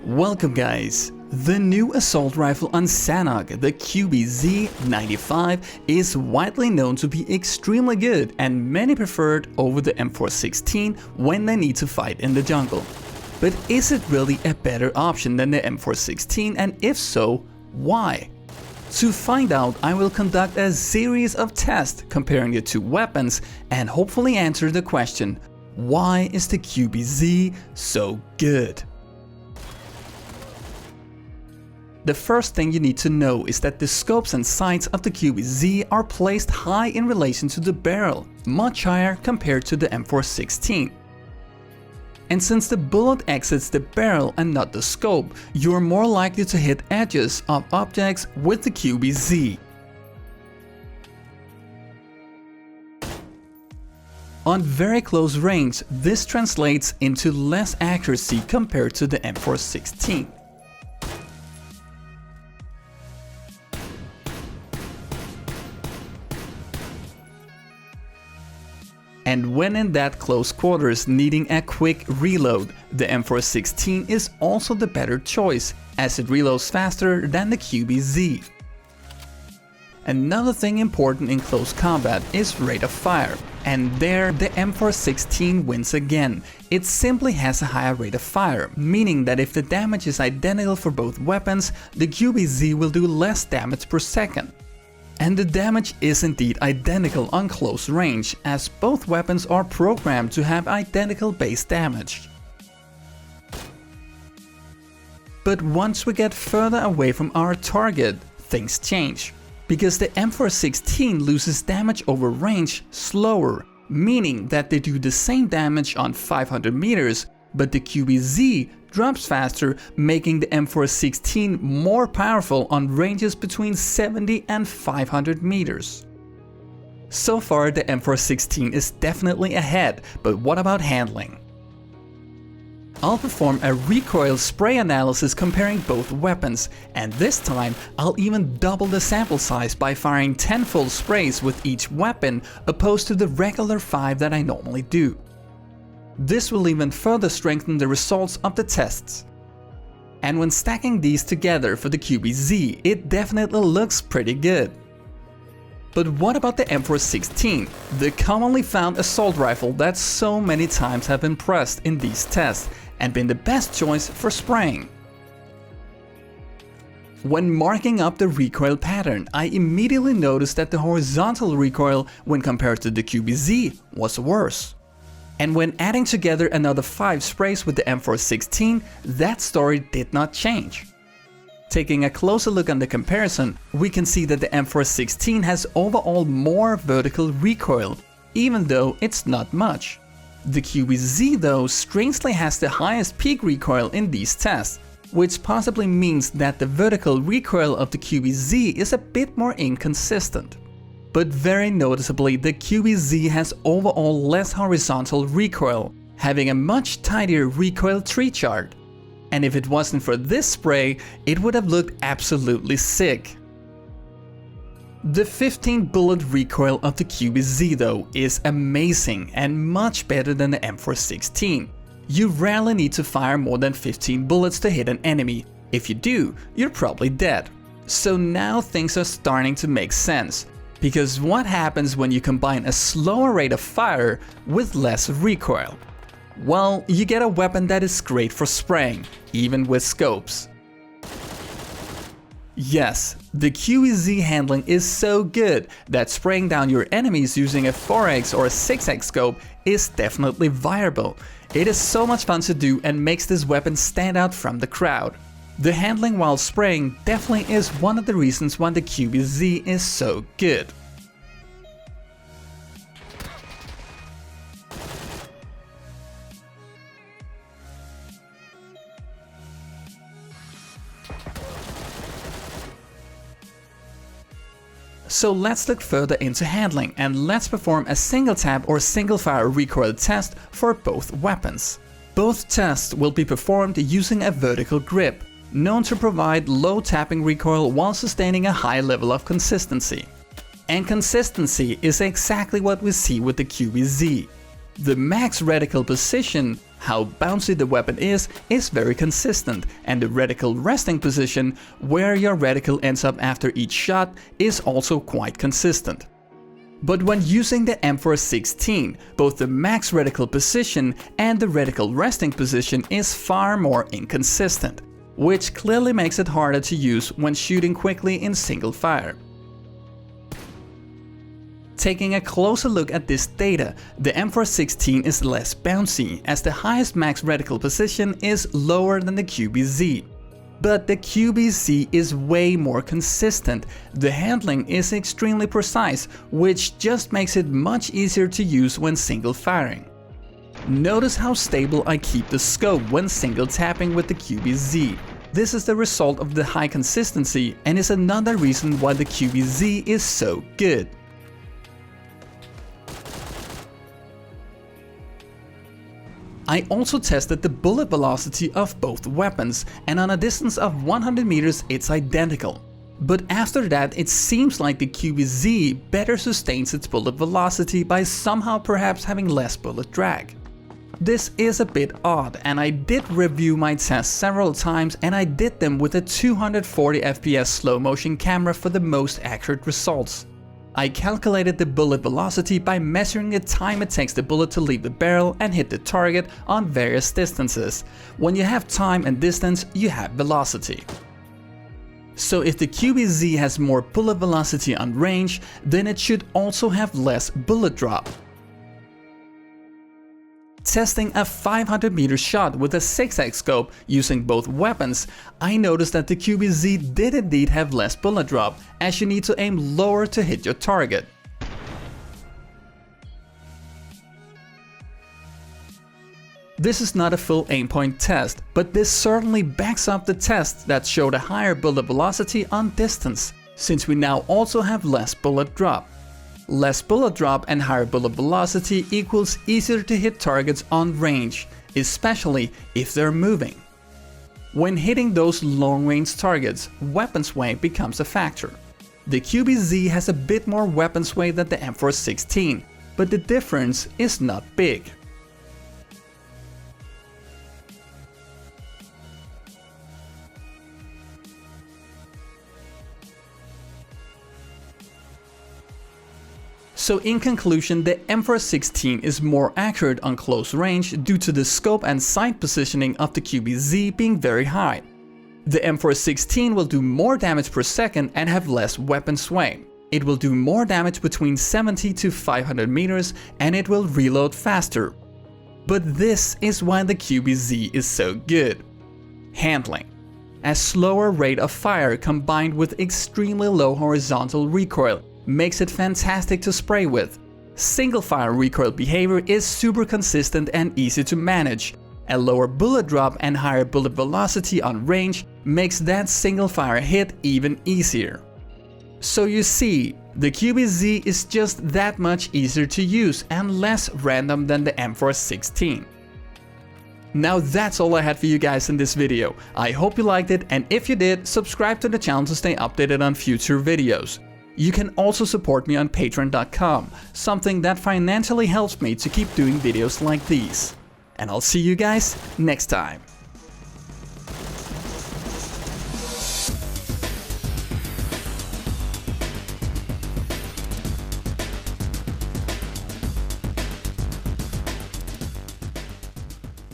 Welcome guys! The new assault rifle on Sanhok, the QBZ95, is widely known to be extremely good and many prefer it over the M416 when they need to fight in the jungle. But is it really a better option than the M416, and if so, why? To find out, I will conduct a series of tests comparing the two weapons and hopefully answer the question, why is the QBZ so good? The first thing you need to know is that the scopes and sights of the QBZ are placed high in relation to the barrel, much higher compared to the M416. And since the bullet exits the barrel and not the scope, you are more likely to hit edges of objects with the QBZ. On very close range, this translates into less accuracy compared to the M416. And when in that close quarters needing a quick reload, the M416 is also the better choice, as it reloads faster than the QBZ. Another thing important in close combat is rate of fire, and there the M416 wins again. It simply has a higher rate of fire, meaning that if the damage is identical for both weapons, the QBZ will do less damage per second. And the damage is indeed identical on close range, as both weapons are programmed to have identical base damage. But once we get further away from our target, things change, because the M416 loses damage over range slower, meaning that they do the same damage on 500 meters, but the QBZ drops faster, making the M416 more powerful on ranges between 70 and 500 meters. So far the M416 is definitely ahead, but what about handling? I'll perform a recoil spray analysis comparing both weapons, and this time I'll even double the sample size by firing 10 full sprays with each weapon opposed to the regular 5 that I normally do. This will even further strengthen the results of the tests. And when stacking these together for the QBZ, it definitely looks pretty good. But what about the M416, the commonly found assault rifle that so many times have been pressed in these tests and been the best choice for spraying? When marking up the recoil pattern, I immediately noticed that the horizontal recoil when compared to the QBZ was worse. And when adding together another 5 sprays with the M416, that story did not change. Taking a closer look on the comparison, we can see that the M416 has overall more vertical recoil, even though it's not much. The QBZ though strangely has the highest peak recoil in these tests, which possibly means that the vertical recoil of the QBZ is a bit more inconsistent. But very noticeably, the QBZ has overall less horizontal recoil, having a much tighter recoil tree chart. And if it wasn't for this spray, it would have looked absolutely sick. The 15 bullet recoil of the QBZ though is amazing and much better than the M416. You rarely need to fire more than 15 bullets to hit an enemy. If you do, you're probably dead. So now things are starting to make sense. Because what happens when you combine a slower rate of fire with less recoil? Well, you get a weapon that is great for spraying, even with scopes. Yes, the QBZ handling is so good that spraying down your enemies using a 4x or a 6x scope is definitely viable. It is so much fun to do and makes this weapon stand out from the crowd. The handling while spraying definitely is one of the reasons why the QBZ is so good. So let's look further into handling, and let's perform a single tap or single fire recoil test for both weapons. Both tests will be performed using a vertical grip, known to provide low tapping recoil while sustaining a high level of consistency. And consistency is exactly what we see with the QBZ. The max reticle position, how bouncy the weapon is very consistent, and the reticle resting position, where your reticle ends up after each shot, is also quite consistent. But when using the M416, both the max reticle position and the reticle resting position is far more inconsistent, which clearly makes it harder to use when shooting quickly in single fire. Taking a closer look at this data, the M416 is less bouncy, as the highest max reticle position is lower than the QBZ. But the QBZ is way more consistent. The handling is extremely precise, which just makes it much easier to use when single firing. Notice how stable I keep the scope when single tapping with the QBZ. This is the result of the high consistency and is another reason why the QBZ is so good. I also tested the bullet velocity of both weapons, and on a distance of 100 meters it's identical. But after that it seems like the QBZ better sustains its bullet velocity by somehow perhaps having less bullet drag. This is a bit odd, and I did review my tests several times, and I did them with a 240 FPS slow motion camera for the most accurate results. I calculated the bullet velocity by measuring the time it takes the bullet to leave the barrel and hit the target on various distances. When you have time and distance, you have velocity. So if the QBZ has more bullet velocity on range, then it should also have less bullet drop. Testing a 500 meter shot with a 6x scope using both weapons, I noticed that the QBZ did indeed have less bullet drop, as you need to aim lower to hit your target. This is not a full aim point test, but this certainly backs up the tests that showed a higher bullet velocity on distance, since we now also have less bullet drop. Less bullet drop and higher bullet velocity equals easier to hit targets on range, especially if they're moving. When hitting those long-range targets, weapon sway becomes a factor. The QBZ has a bit more weapon sway than the M416, but the difference is not big. So in conclusion, the M416 is more accurate on close range due to the scope and sight positioning of the QBZ being very high. The M416 will do more damage per second and have less weapon sway. It will do more damage between 70 to 500 meters and it will reload faster. But this is why the QBZ is so good. Handling. A slower rate of fire combined with extremely low horizontal recoil makes it fantastic to spray with. Single fire recoil behavior is super consistent and easy to manage. A lower bullet drop and higher bullet velocity on range makes that single fire hit even easier. So you see, the QBZ is just that much easier to use and less random than the M416. Now that's all I had for you guys in this video. I hope you liked it, and if you did, subscribe to the channel to stay updated on future videos. You can also support me on patreon.com, something that financially helps me to keep doing videos like these. And I'll see you guys next time.